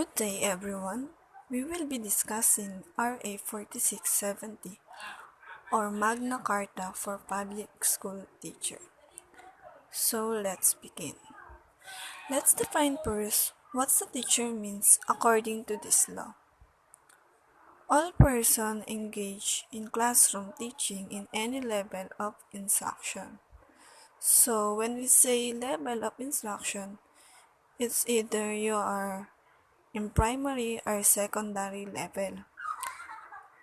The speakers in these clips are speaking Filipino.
Good day, everyone. We will be discussing RA 4670 or Magna Carta for Public School Teacher. So let's begin. Let's define first what the teacher means according to this law. All persons engaged in classroom teaching in any level of instruction. So when we say level of instruction, it's either you are in primary or secondary level.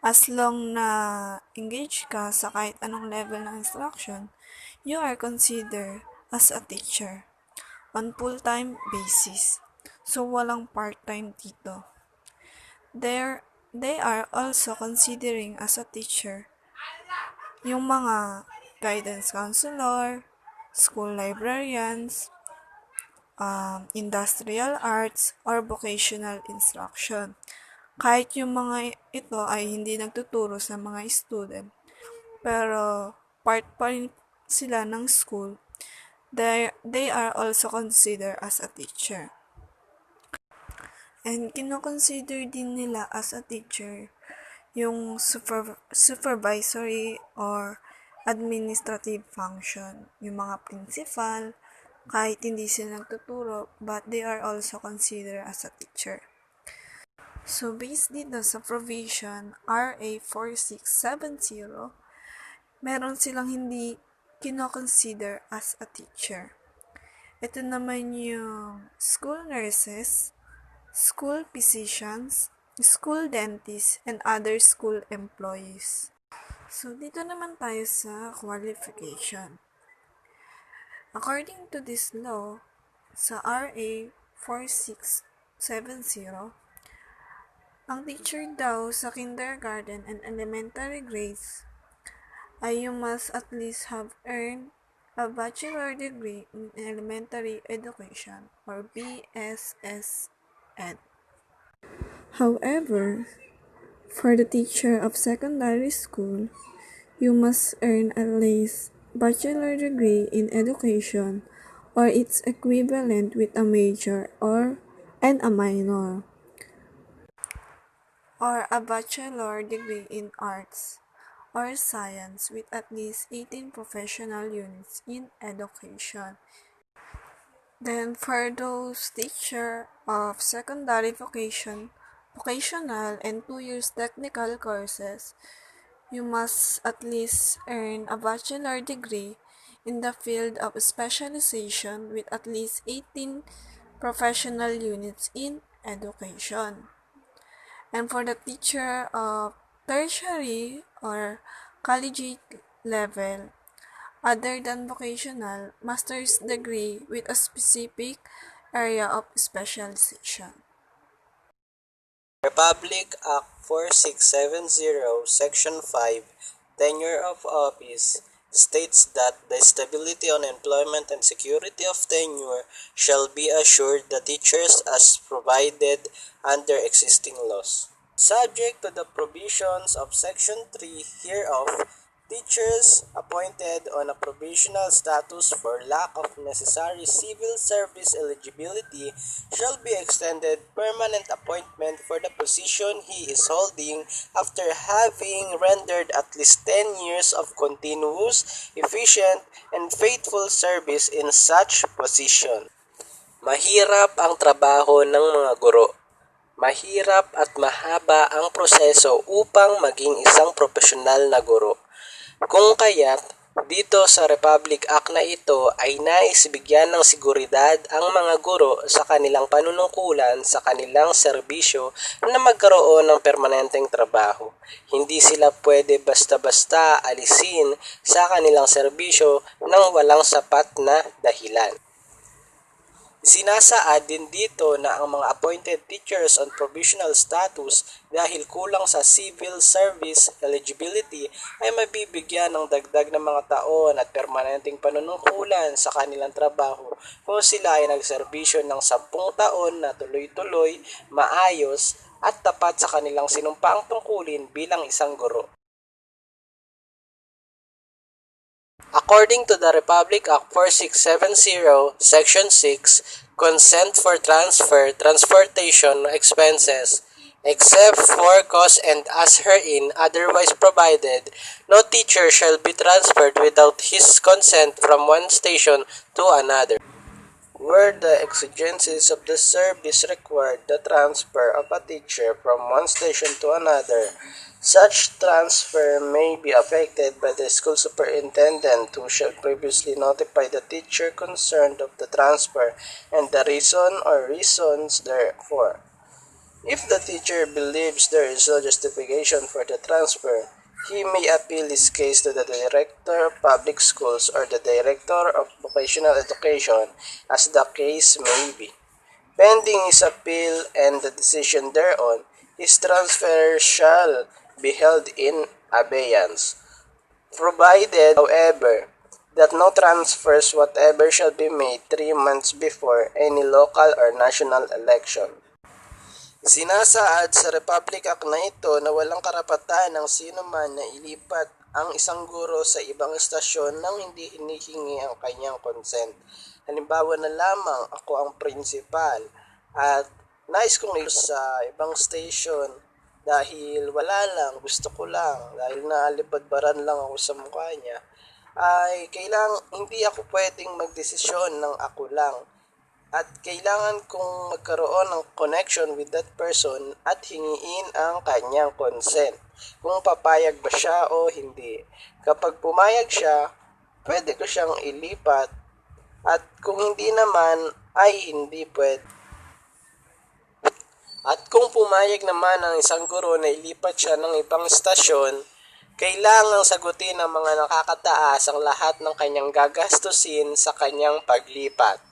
As long na engage ka sa kahit anong level ng instruction, you are considered as a teacher on full-time basis. So, walang part-time dito. They are also considering as a teacher yung mga guidance counselor, school librarians, industrial arts, or vocational instruction. Kahit yung mga ito ay hindi nagtuturo sa mga student, pero part pa rin sila ng school, they are also considered as a teacher. And kinoconsider din nila as a teacher yung supervisory or administrative function, yung mga principal, kahit hindi sila nagtuturo, but they are also considered as a teacher. So, based dito sa provision RA 4670, meron silang hindi kinoconsider as a teacher. Ito naman yung school nurses, school physicians, school dentists, and other school employees. So, dito naman tayo sa qualification. According to this law, sa RA 4670, ang teacher daw sa kindergarten and elementary grades ay you must at least have earned a bachelor degree in elementary education or BSS Ed. However, for the teacher of secondary school, you must earn at least bachelor degree in education or its equivalent with a major and a minor, or a bachelor degree in arts or science with at least 18 professional units in education. Then for those teacher of secondary vocational and 2 years technical courses, you must at least earn a bachelor degree in the field of specialization with at least 18 professional units in education. And for the teacher of tertiary or collegiate level, other than vocational, master's degree with a specific area of specialization. Republic Act 4670, Section 5, Tenure of Office, states that the stability on employment and security of tenure shall be assured the teachers as provided under existing laws. Subject to the provisions of Section 3 hereof, teachers appointed on a provisional status for lack of necessary civil service eligibility shall be extended permanent appointment for the position he is holding after having rendered at least 10 years of continuous, efficient, and faithful service in such position. Mahirap ang trabaho ng mga guro. Mahirap at mahaba ang proseso upang maging isang profesional na guro. Kung kaya't, dito sa Republic Act na ito ay nais bigyan ng seguridad ang mga guro sa kanilang panunungkulan sa kanilang serbisyo na magkaroon ng permanenteng trabaho. Hindi sila pwede basta-basta alisin sa kanilang serbisyo nang walang sapat na dahilan. Sinasaad din dito na ang mga appointed teachers on provisional status dahil kulang sa civil service eligibility ay mabibigyan ng dagdag na mga taon at permanenteng panunungkulan sa kanilang trabaho kung sila ay nagserbisyo ng 10 taon na tuloy-tuloy, maayos at tapat sa kanilang sinumpaang tungkulin bilang isang guro. According to the Republic Act 4670, Section 6, consent for transfer, transportation expenses, except for cost and as herein otherwise provided, no teacher shall be transferred without his consent from one station to another. Where the exigencies of the service required the transfer of a teacher from one station to another, such transfer may be effected by the school superintendent, who shall previously notify the teacher concerned of the transfer and the reason or reasons therefor. If the teacher believes there is no justification for the transfer, he may appeal his case to the Director of Public Schools or the Director of Vocational Education, as the case may be. Pending his appeal and the decision thereon, his transfer shall be held in abeyance, provided, however, that no transfers whatever shall be made 3 months before any local or national election. Sinasaad sa Republic Act na ito na walang karapatan ng sino man na ilipat ang isang guro sa ibang estasyon nang hindi hinihingi ang kanyang consent. Halimbawa na lamang ako ang principal at nais kong sa ibang station dahil wala lang, gusto ko lang, dahil naalipad-baran lang ako sa mukha niya, ay hindi ako pwedeng magdesisyon ng ako lang. At kailangan kong magkaroon ng connection with that person at hingiin ang kanyang consent. Kung papayag ba siya o hindi. Kapag pumayag siya, pwede ko siyang ilipat. At kung hindi naman, ay hindi pwede. At kung pumayag naman ang isang guro na ilipat siya ng ibang estasyon, kailangang sagutin ng mga nakakataas ang lahat ng kanyang gagastusin sa kanyang paglipat.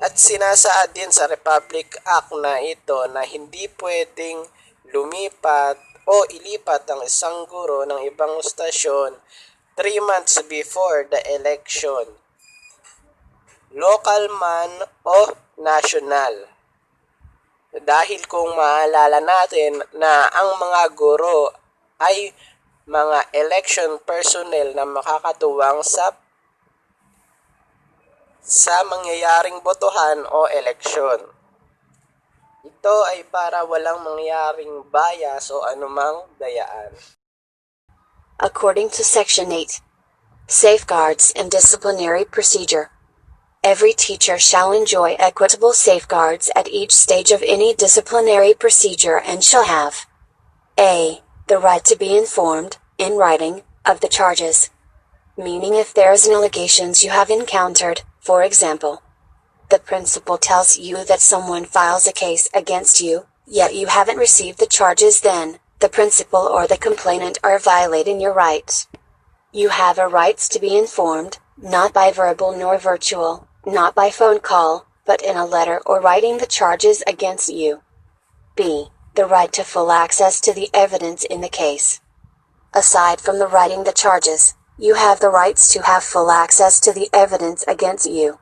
At sinasaad din sa Republic Act na ito na hindi pwedeng lumipat o ilipat ang isang guro ng ibang estasyon 3 months before the election, local man o national. Dahil kung maalala natin na ang mga guro ay mga election personnel na makakatuwang sa mangyayaring botohan o eleksyon. Ito ay para walang mangyaring bias o anumang dayaan. According to Section 8, Safeguards and Disciplinary Procedure, every teacher shall enjoy equitable safeguards at each stage of any disciplinary procedure and shall have a. The right to be informed, in writing, of the charges. Meaning if there is an allegations you have encountered, for example, the principal tells you that someone files a case against you, yet you haven't received the charges, then the principal or the complainant are violating your rights. You have a rights to be informed, not by verbal nor virtual, not by phone call, but in a letter or writing the charges against you. B. The right to full access to the evidence in the case. Aside from the writing the charges, you have the rights to have full access to the evidence against you.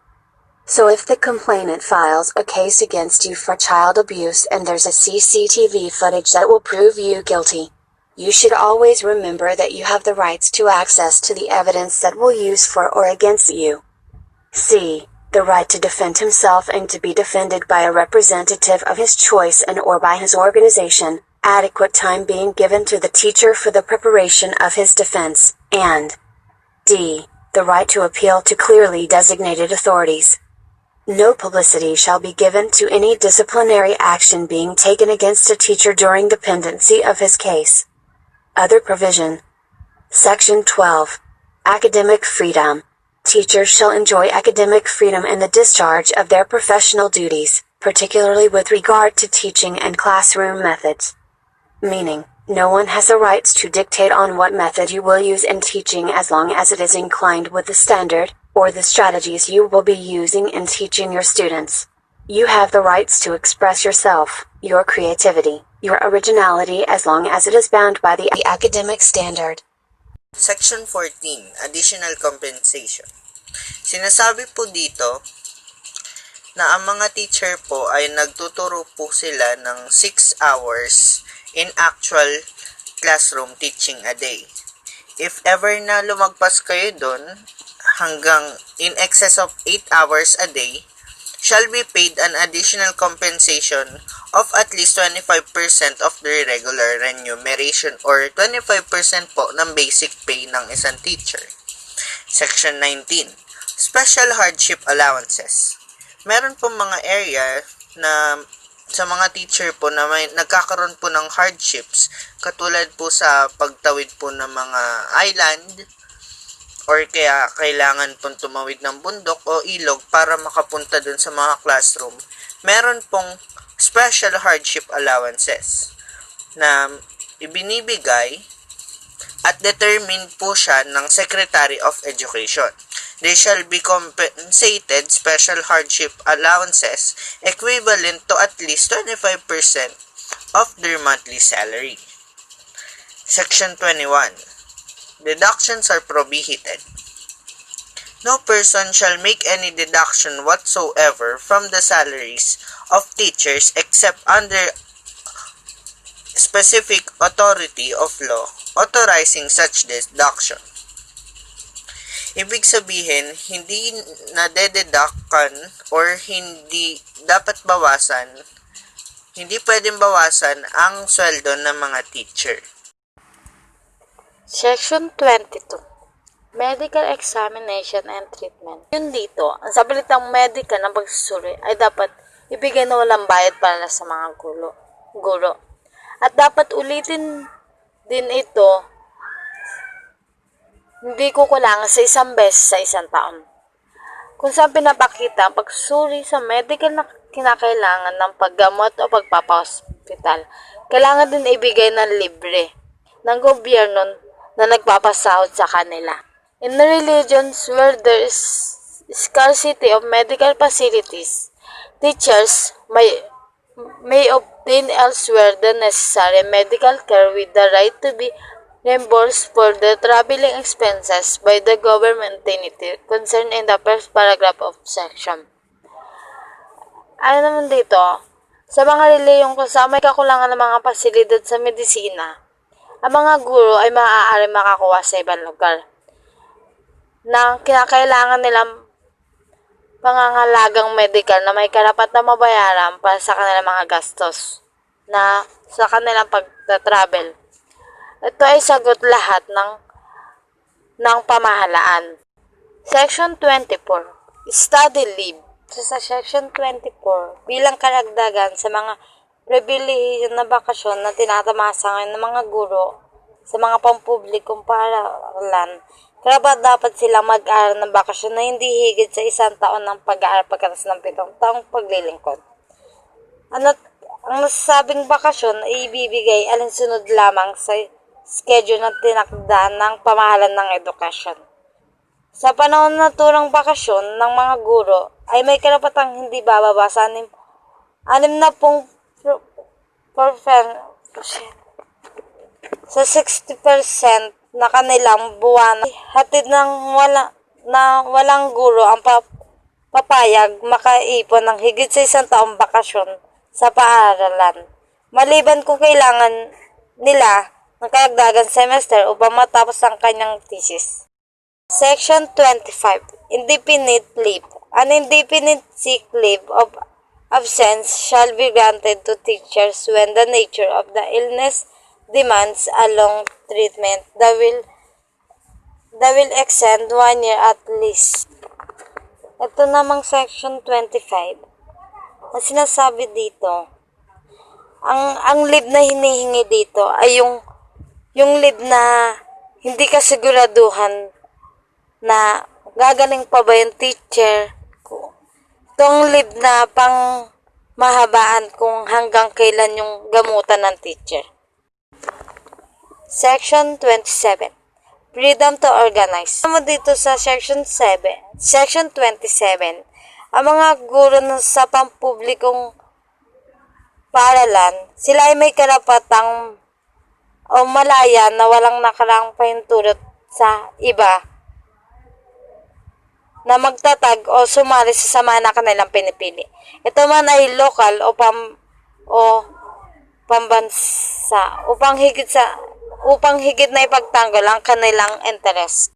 So if the complainant files a case against you for child abuse and there's a CCTV footage that will prove you guilty, you should always remember that you have the rights to access to the evidence that will use for or against you. C. The right to defend himself and to be defended by a representative of his choice and or by his organization, adequate time being given to the teacher for the preparation of his defense, and D. The right to appeal to clearly designated authorities. No publicity shall be given to any disciplinary action being taken against a teacher during the pendency of his case. Other provision. Section 12. Academic freedom. Teachers shall enjoy academic freedom in the discharge of their professional duties, particularly with regard to teaching and classroom methods. Meaning, no one has the rights to dictate on what method you will use in teaching as long as it is inclined with the standard, or the strategies you will be using in teaching your students. You have the rights to express yourself, your creativity, your originality as long as it is bound by the academic standard. Section 14, Additional Compensation. Sinasabi po dito na ang mga teacher po ay nagtuturo po sila ng 6 hours in actual classroom teaching a day. If ever na lumagpas kayo doon hanggang in excess of 8 hours a day, shall be paid an additional compensation of at least 25% of their regular remuneration or 25% po ng basic pay ng isang teacher. Section 19. Special Hardship Allowances. Meron po mga area na sa mga teacher po na may nagkakaroon po ng hardships, katulad po sa pagtawid po ng mga island, or kaya kailangan pong tumawid ng bundok o ilog para makapunta dun sa mga classroom. Meron pong special hardship allowances na ibinibigay at determined po siya ng Secretary of Education. They shall be compensated special hardship allowances equivalent to at least 25% of their monthly salary. Section 21. Deductions are prohibited. No person shall make any deduction whatsoever from the salaries of teachers except under specific authority of law authorizing such deduction. Ibig sabihin, hindi nade-deductan or hindi dapat bawasan, hindi pwedeng bawasan ang sweldo ng mga teacher. Section 22. Medical Examination and Treatment. Yun dito, ang sabilitang medical ng pagsusuri ay dapat ibigay na walang bayad para sa mga guro. At dapat ulitin din ito, hindi kukulangan sa isang beses sa isang taon. Kung saan pinapakita ang pagsusuri sa medical na kinakailangan ng paggamot o pagpapahospital, kailangan din ibigay ng libre ng gobyerno na nagpapasahod sa kanila. In the religions where there is scarcity of medical facilities, teachers may obtain elsewhere the necessary medical care with the right to be reimbursed for the traveling expenses by the government entity concerned in the first paragraph of section. Ano naman dito? Sa mga reliyong kung saan may kakulangan ng mga pasilidad sa medisina, ang mga guro ay maaari makakuha sa ibang lugar na kinakailangan nilang pangangalagang medical na may karapat na mabayaran para sa kanilang mga gastos na sa kanilang pagta-travel. Ito ay sagot lahat ng pamahalaan. Section 24. Study leave. Sa Section 24, bilang karagdagan sa mga pribilehiyo na bakasyon na tinatamasa ngayon ng mga guro sa mga pampublikong paaralan, karapat dapat silang mag-aral ng bakasyon na hindi higit sa 1 taon ng pag-aaral pagkatapos ng 7 taong paglilingkod. Ang nasasabing bakasyon ay ibibigay alinsunod lamang sa schedule na tinakda ng pamahalaan ng edukasyon. Sa panahon na turang bakasyon ng mga guro ay may karapatang hindi bababa sa 60% sa 60% na kanilang buwan, hatid ng walang guro ang papayag makaipon ng higit sa 1 taong bakasyon sa paaralan, maliban kung kailangan nila ng karagdagang semester upang matapos ang kanyang thesis. Section 25. Indefinite leave. An indefinite sick leave of absence shall be granted to teachers when the nature of the illness demands a long treatment that will extend 1 year at least. Ito namang Section 25. Ang sinasabi dito, ang leave na hinihingi dito ay yung leave na hindi kasiguraduhan na gagaling pa ba yung teacher. Itong leave na pang mahabaan kung hanggang kailan yung gamutan ng teacher. Section 27. Freedom to organize. Ano dito sa Section 27, ang mga guro sa pampublikong paaralan, sila ay may karapatang o malaya na walang nakaraang pahintulot sa iba na magtatag o sumali sa samahan na kanilang pinipili. Ito man ay lokal o pambansa upang higit na ipagtanggol ang kanilang interes.